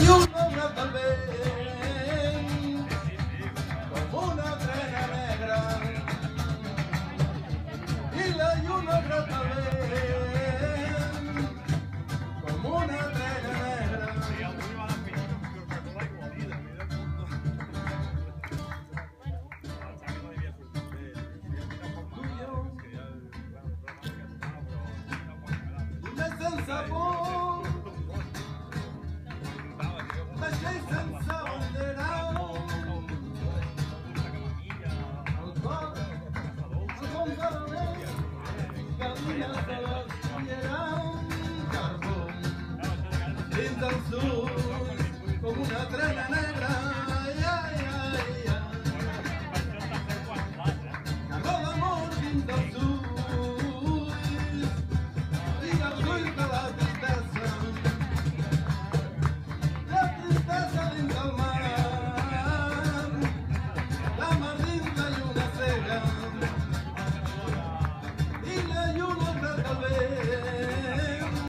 lluna brota el vent com una trena negra i la lluna brota el vent com una trena negra. Sense por, vaixell sense bandera, el cor, el fons de la neu, camines de l'escullera, carbó, dins del sud.